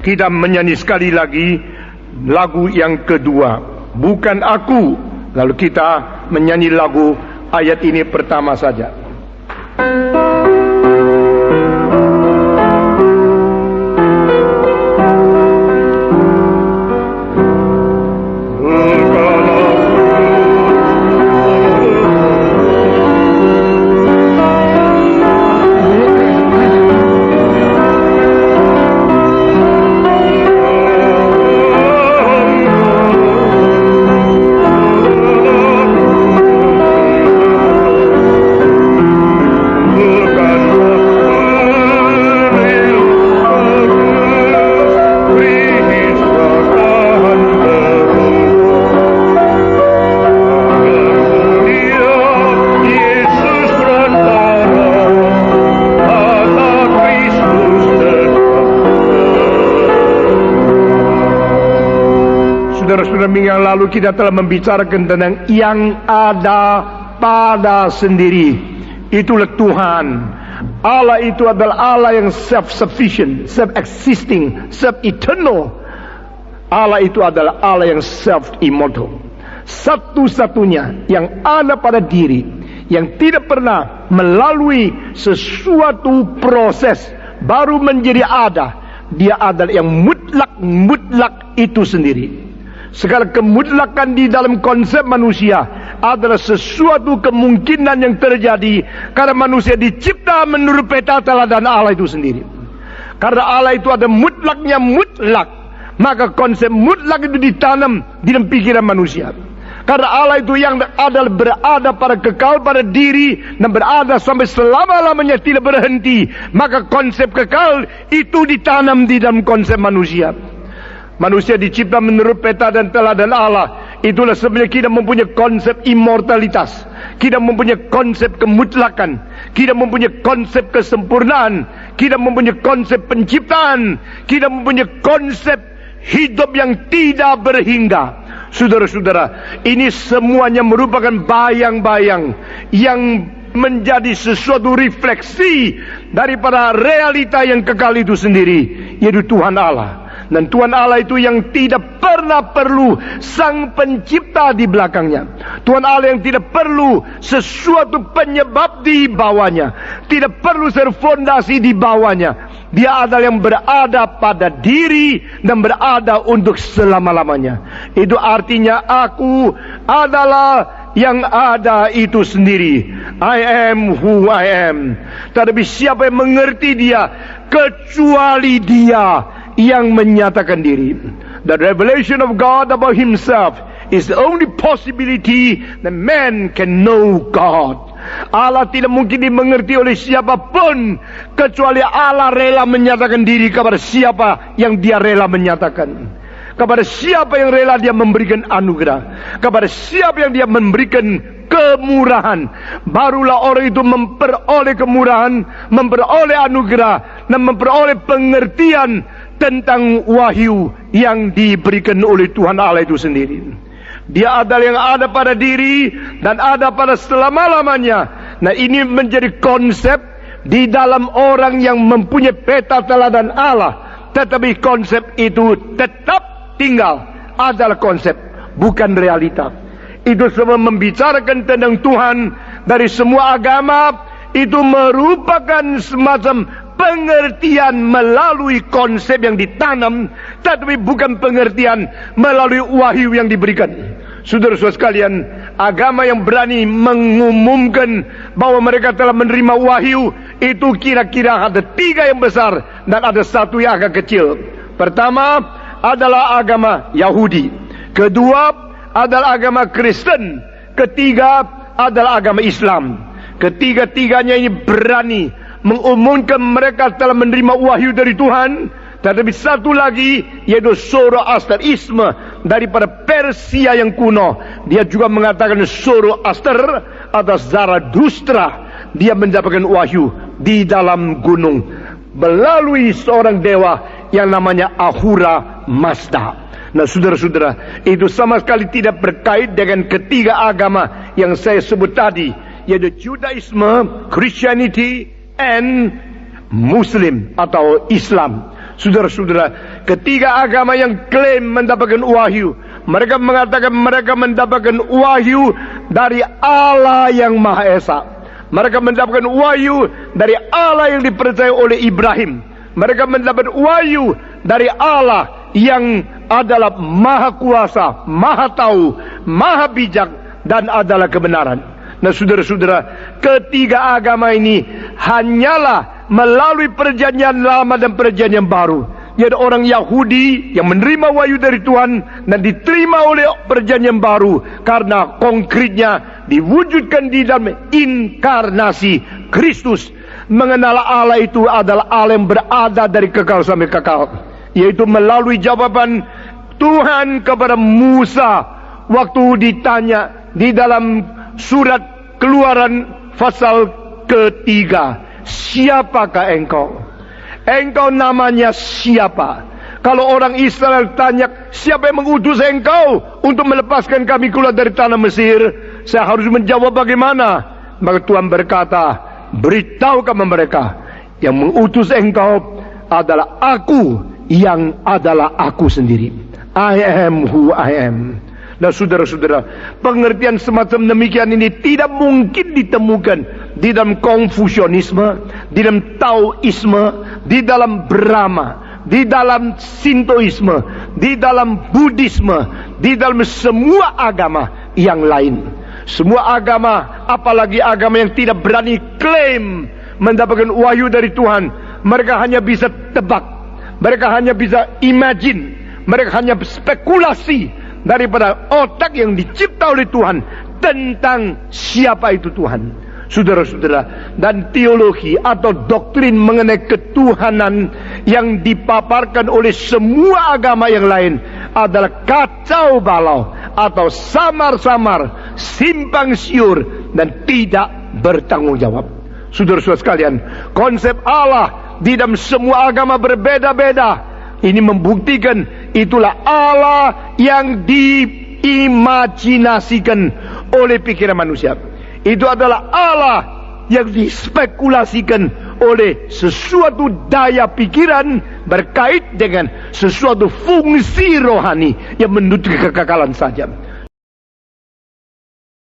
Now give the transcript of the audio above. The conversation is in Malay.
kita menyanyi sekali lagi lagu yang kedua, bukan aku. Lalu kita menyanyi lagu ayat ini pertama saja. Saudara-saudara, minggu yang lalu kita telah membicarakan tentang yang ada pada sendiri. Itulah Tuhan. Allah itu adalah Allah yang self-sufficient, self-existing, self-eternal. Allah itu adalah Allah yang self-immortal. Satu-satunya yang ada pada diri, yang tidak pernah melalui sesuatu proses baru menjadi ada. Dia adalah yang mutlak itu sendiri. Segala kemutlakan di dalam konsep manusia adalah sesuatu kemungkinan yang terjadi karena manusia dicipta menurut peta teladan Allah itu sendiri. Karena Allah itu ada mutlaknya mutlak, maka konsep mutlak itu ditanam di dalam pikiran manusia. Karena Allah itu yang adalah berada pada kekal pada diri dan berada sampai selama-lamanya tidak berhenti, maka konsep kekal itu ditanam di dalam konsep manusia. Manusia dicipta menurut peta dan teladan Allah. Itulah sebenarnya kita mempunyai konsep immortalitas. Kita mempunyai konsep kemutlakan. Kita mempunyai konsep kesempurnaan. Kita mempunyai konsep penciptaan. Kita mempunyai konsep hidup yang tidak berhingga. Saudara-saudara, ini semuanya merupakan bayang-bayang yang menjadi sesuatu refleksi daripada realita yang kekal itu sendiri, yaitu Tuhan Allah. Dan Tuhan Allah itu yang tidak pernah perlu sang pencipta di belakangnya. Tuhan Allah yang tidak perlu sesuatu penyebab di bawahnya, tidak perlu serfondasi di bawahnya. Dia adalah yang berada pada diri dan berada untuk selama-lamanya. Itu artinya aku adalah yang ada itu sendiri. I am who I am. Tetapi siapa yang mengerti dia kecuali dia yang menyatakan diri. The revelation of God about himself is the only possibility that man can know God. Allah tidak mungkin dimengerti oleh siapapun kecuali Allah rela menyatakan diri kepada siapa yang dia rela menyatakan. Kepada siapa yang rela dia memberikan anugerah, kepada siapa yang dia memberikan kemurahan, barulah orang itu memperoleh kemurahan, memperoleh anugerah, dan memperoleh pengertian tentang wahyu yang diberikan oleh Tuhan Allah itu sendiri. Dia adalah yang ada pada diri dan ada pada selama-lamanya. Nah, ini menjadi konsep di dalam orang yang mempunyai peta teladan Allah. Tetapi konsep itu tetap tinggal, adalah konsep, bukan realita. Itu semua membicarakan tentang Tuhan dari semua agama. Itu merupakan semacam pengertian melalui konsep yang ditanam, tetapi bukan pengertian melalui wahyu yang diberikan. Saudara-saudara sekalian, agama yang berani mengumumkan bahwa mereka telah menerima wahyu, itu kira-kira ada 3 yang besar dan ada 1 yang agak kecil. Pertama adalah agama Yahudi, kedua adalah agama Kristen, ketiga adalah agama Islam. Ketiga-tiganya ini berani mengumumkan mereka telah menerima wahyu dari Tuhan. Tetapi satu lagi, yaitu Zoroasterisme daripada Persia yang kuno. Dia juga mengatakan Zoroaster atau Zaradustra. Dia mendapatkan wahyu di dalam gunung melalui seorang dewa yang namanya Ahura Mazda. Nah, saudara-saudara, itu sama sekali tidak berkait dengan ketiga agama yang saya sebut tadi, yaitu Judaisme, Christianity, and Muslim atau Islam. Saudara-saudara, ketiga agama yang klaim mendapatkan wahyu, mereka mengatakan mereka mendapatkan wahyu dari Allah yang Maha Esa. Mereka mendapatkan wahyu dari Allah yang dipercaya oleh Ibrahim. Mereka mendapat wahyu dari Allah yang adalah Maha Kuasa, Maha Tahu, Maha Bijak, dan adalah kebenaran. Nah, saudara-saudara, ketiga agama ini hanyalah melalui perjanjian lama dan perjanjian baru. Yaitu orang Yahudi yang menerima wahyu dari Tuhan dan diterima oleh perjanjian baru, karena konkretnya diwujudkan di dalam inkarnasi Kristus. Mengenal Allah itu adalah Allah yang berada dari kekal sampai kekal, yaitu melalui jawaban Tuhan kepada Musa waktu ditanya di dalam surat Keluaran pasal ketiga, siapakah engkau? Engkau namanya siapa? Kalau orang Israel tanya, siapa yang mengutus engkau untuk melepaskan kami keluar dari tanah Mesir? Saya harus menjawab bagaimana? Maka Tuhan berkata, beritahukan mereka, yang mengutus engkau adalah aku, yang adalah aku sendiri. I am who I am. Nah, saudara-saudara, pengertian semacam demikian ini tidak mungkin ditemukan di dalam Konfusianisme, di dalam Taoisme, di dalam Brahma, di dalam Sintoisme, di dalam Buddhisme, di dalam semua agama yang lain. Semua agama, apalagi agama yang tidak berani klaim mendapatkan wahyu dari Tuhan, mereka hanya bisa tebak, mereka hanya bisa imagine, mereka hanya spekulasi daripada otak yang dicipta oleh Tuhan tentang siapa itu Tuhan. Saudara-saudara, dan teologi atau doktrin mengenai ketuhanan yang dipaparkan oleh semua agama yang lain adalah kacau balau atau samar-samar, simpang siur, dan tidak bertanggung jawab. Saudara-saudara sekalian, konsep Allah di dalam semua agama berbeda-beda. Ini membuktikan itulah Allah yang diimajinasikan oleh pikiran manusia. Itu adalah Allah yang dispekulasikan oleh sesuatu daya pikiran berkait dengan sesuatu fungsi rohani yang menuju kekekalan saja.